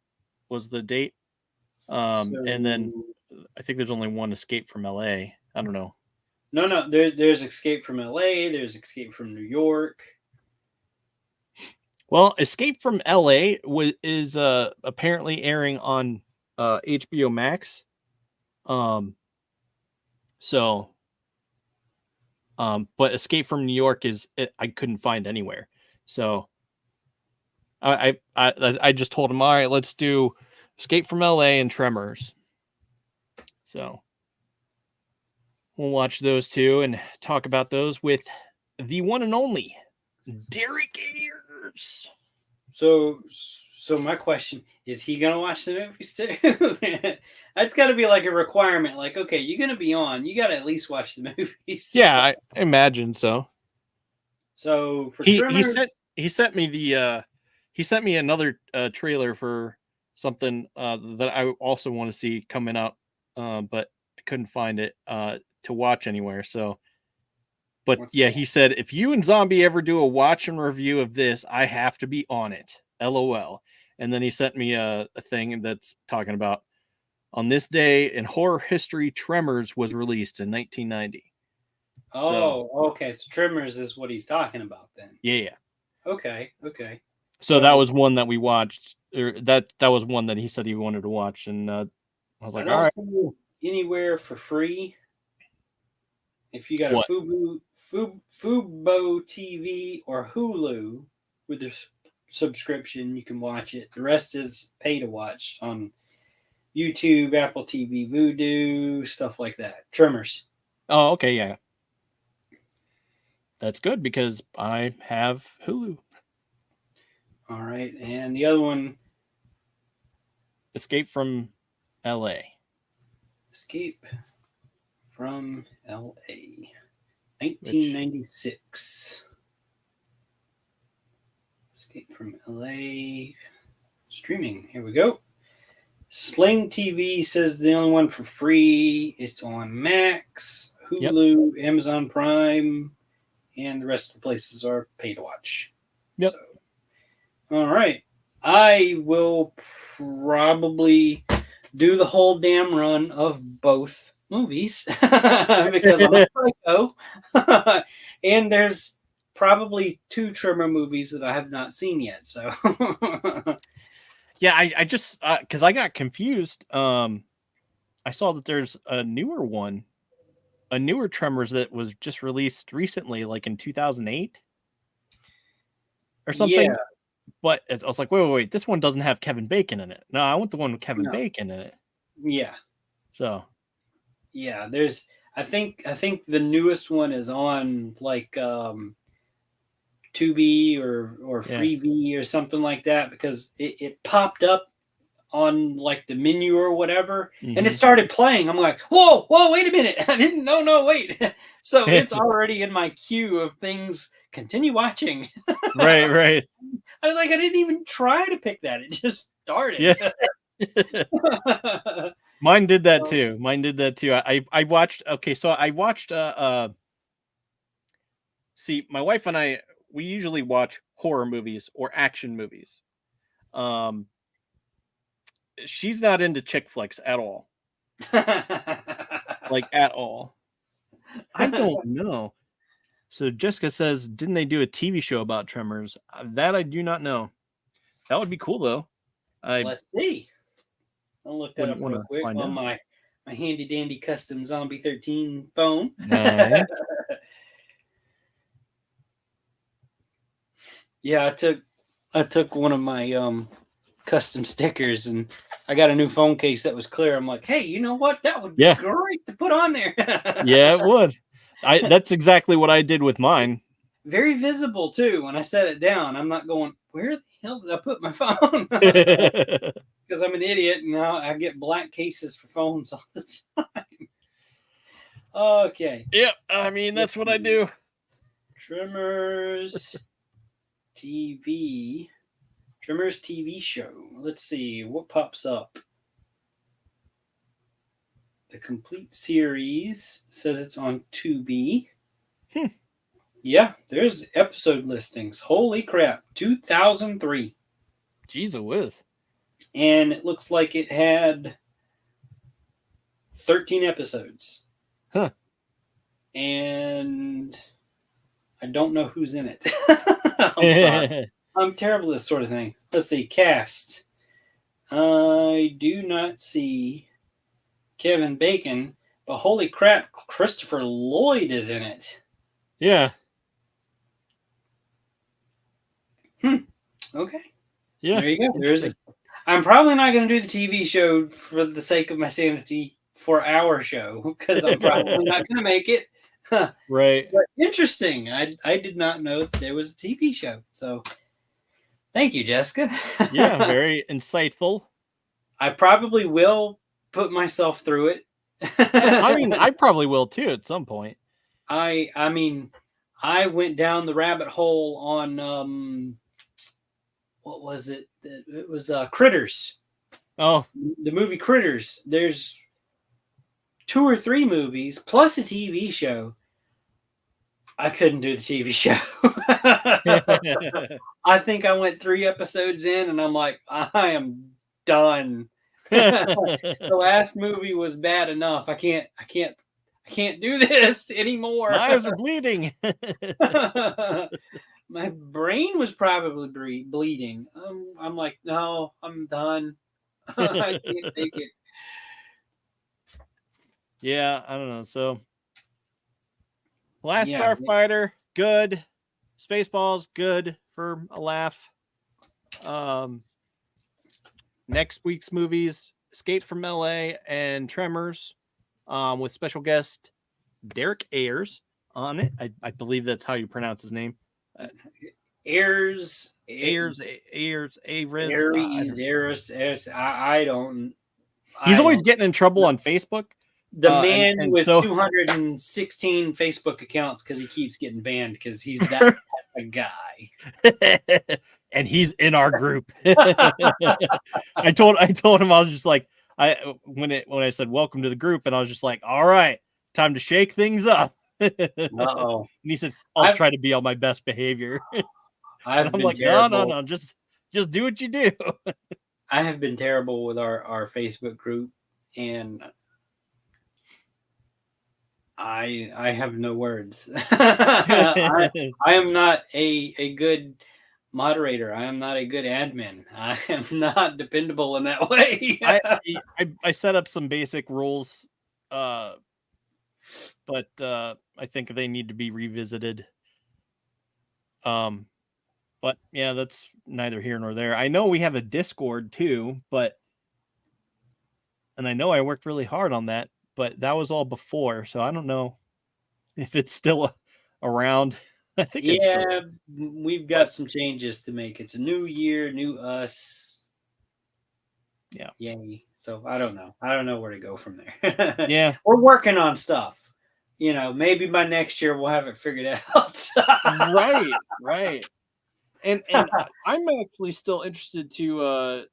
Was the date. And then I think there's only one Escape from LA. I don't know. No. There's Escape from LA. There's Escape from New York. Well, Escape from LA is apparently airing on HBO Max. But Escape from New York I couldn't find anywhere. So I just told him, all right, let's do Escape from LA and Tremors. So we'll watch those two and talk about those with the one and only Derek Ayers. So my question is: he gonna watch the movies too? That's got to be like a requirement. Like, okay, you're gonna be on. You got to at least watch the movies. Yeah, I imagine so. So for Tremors, he sent me another trailer for something that I also want to see coming up, but I couldn't find it to watch anywhere. So, but yeah, he said if you and Zombie ever do a watch and review of this, I have to be on it. LOL. And then he sent me a thing that's talking about on this day in horror history, Tremors was released in 1990. Oh, okay. So Tremors is what he's talking about then. Yeah. Okay. So that was one that we watched, or that was one that he said he wanted to watch, and I was like, all right. Anywhere for free. If you got What? a Fubo TV or Hulu with their subscription, you can watch it. The rest is pay to watch on YouTube, Apple TV, Vudu, stuff like that. Tremors. Oh, okay, yeah. That's good because I have Hulu. All right, and the other one, Escape from LA. Escape from LA. 1996. Escape from LA. Streaming. Here we go. Sling TV says the only one for free. It's on Max, Hulu, yep. Amazon Prime, and the rest of the places are pay to watch. Yep. So, all right. I will probably do the whole damn run of both movies because I'm a psycho. And there's probably 2 Tremor movies that I have not seen yet. So yeah, I just because I got confused. I saw that there's a newer Tremors that was just released recently, like in 2008 or something. Yeah. But I was like, wait, this one doesn't have Kevin Bacon in it. No, I want the one with Kevin Bacon in it. Yeah. So. Yeah, there's. I think the newest one is on like Tubi or Freevee or something like that because it popped up on like the menu or whatever, and it started playing. I'm like, whoa, wait a minute! I didn't. No, wait. So it's already in my queue of things. Continue watching. Right. I didn't even try to pick that. It just started. Yeah. Mine did that too. I watched. Okay, so I watched. See, my wife and I, we usually watch horror movies or action movies. She's not into chick flicks at all. like at all. I don't know. So Jessica says, didn't they do a TV show about Tremors? That I do not know. That would be cool though. Let's see. I'll look that up real quick on my handy dandy custom Zombie 13 phone. Nice. Yeah, I took one of my custom stickers and I got a new phone case that was clear. I'm like, hey, you know what? That would be great to put on there. Yeah, it would. That's exactly what I did with mine. Very visible too. When I set it down, I'm not going, where the hell did I put my phone? Because I'm an idiot and now I get black cases for phones all the time. Okay. Yep. I mean, that's what I do. Tremors TV. Tremors TV show. Let's see what pops up. The complete series says it's on Tubi. Yeah, there's episode listings. Holy crap. 2003. Jeez, it was. And it looks like it had 13 episodes. Huh. And I don't know who's in it. I'm sorry. I'm terrible at this sort of thing. Let's see. Cast. I do not see Kevin Bacon, but holy crap, Christopher Lloyd is in it. Yeah. Okay. Yeah. There you go. I'm probably not going to do the TV show for the sake of my sanity for our show because I'm probably not going to make it. Right. But interesting. I did not know that there was a TV show. So thank you, Jessica. Yeah, very insightful. I probably will put myself through it. I mean, I probably will too at some point. I mean, I went down the rabbit hole on what was it? It was Critters. Oh, the movie Critters. There's 2 or 3 movies plus a TV show. I couldn't do the TV show. I think I went 3 episodes in and I'm like, I am done. The last movie was bad enough. I can't do this anymore. My eyes are bleeding. My brain was probably bleeding. I'm like, no, I'm done. I can't take it. Yeah, I don't know. So, Last Starfighter, good. Spaceballs, good for a laugh. Next week's movies, Escape from LA and Tremors, with special guest Derek Ayers on it. I believe that's how you pronounce his name. Ayers. I don't. He's always getting in trouble on Facebook. The man with 216 Facebook accounts because he keeps getting banned because he's that type of guy. And he's in our group. I told him, I was just like, when I said welcome to the group, and I was just like, all right, time to shake things up. Uh-oh. And he said, I'll try to be on my best behavior. I'm like, no, just do what you do. I have been terrible with our Facebook group, and I have no words. I am not a good moderator. I am not a good admin. I am not dependable in that way. I set up some basic rules, but I think they need to be revisited. But yeah, that's neither here nor there. I know we have a Discord too, and I know I worked really hard on that, but that was all before, so I don't know if it's still around. I think we've got some changes to make. It's a new year, new us. Yeah. Yay. So I don't know. I don't know where to go from there. Yeah. We're working on stuff. Maybe by next year we'll have it figured out. Right. And I'm actually still interested to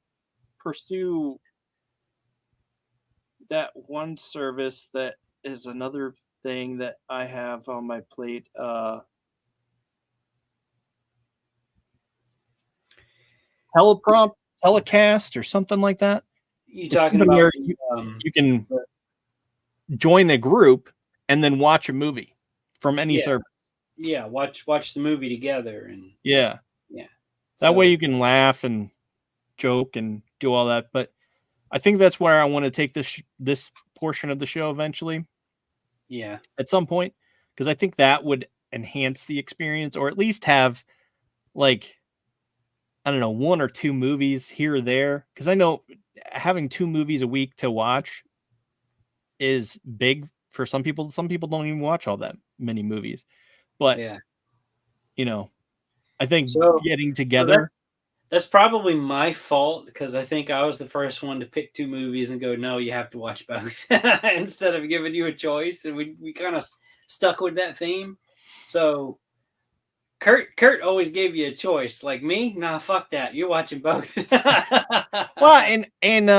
pursue that one service that is another thing that I have on my plate. Teleprompt, telecast, or something like that. You talking about you can join a group and then watch a movie from any Yeah. service. Yeah, watch the movie together, and Yeah. yeah. That way So you can laugh and joke and do all that. But I think that's where I want to take this portion of the show eventually yeah, at some point, because I think that would enhance the experience, or at least have like, I don't know, one or two movies here or there. Because I know having 2 movies a week to watch is big for some people. Some people don't even watch all that many movies. But, yeah. you know, I think So getting so that's together. that's probably my fault, because I think I was the first one to pick 2 movies and go, no, you have to watch both, instead of giving you a choice, and we kind of stuck with that theme. So Kurt always gave you a choice. Like me, nah, fuck that. You're watching both. Well, and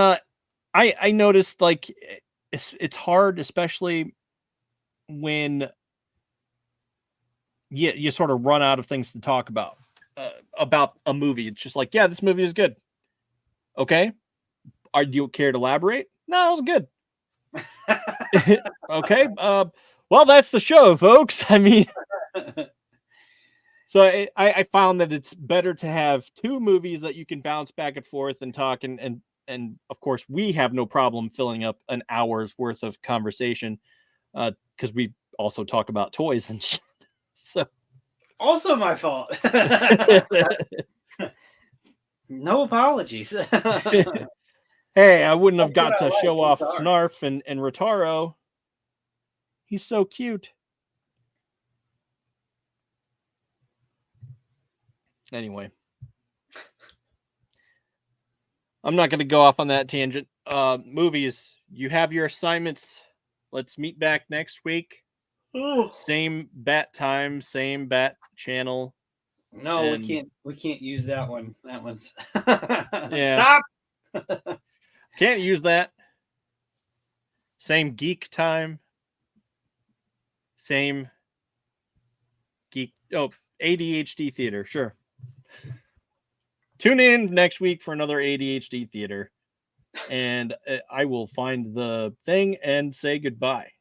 I noticed like it's hard, especially when you sort of run out of things to talk about a movie. It's just like, yeah, this movie is good. Okay, do you care to elaborate? No, it was good. Okay, well, that's the show, folks. I mean, so I found that it's better to have 2 movies that you can bounce back and forth and talk, and of course we have no problem filling up an hour's worth of conversation, because we also talk about toys and shit. So Also my fault. No apologies. hey, I wouldn't have That's what got I to like, show off guitar. Snarf and Rotaro. He's so cute. Anyway, I'm not going to go off on that tangent. Movies, you have your assignments. Let's meet back next week. Oh. Same bat time, same bat channel. No, we And can't. We can't use that one. That one's yeah, stop. can't use that. Same geek time. Same geek. Oh, ADHD theater. Sure. Tune in next week for another ADHD theater, and I will find the thing and say goodbye.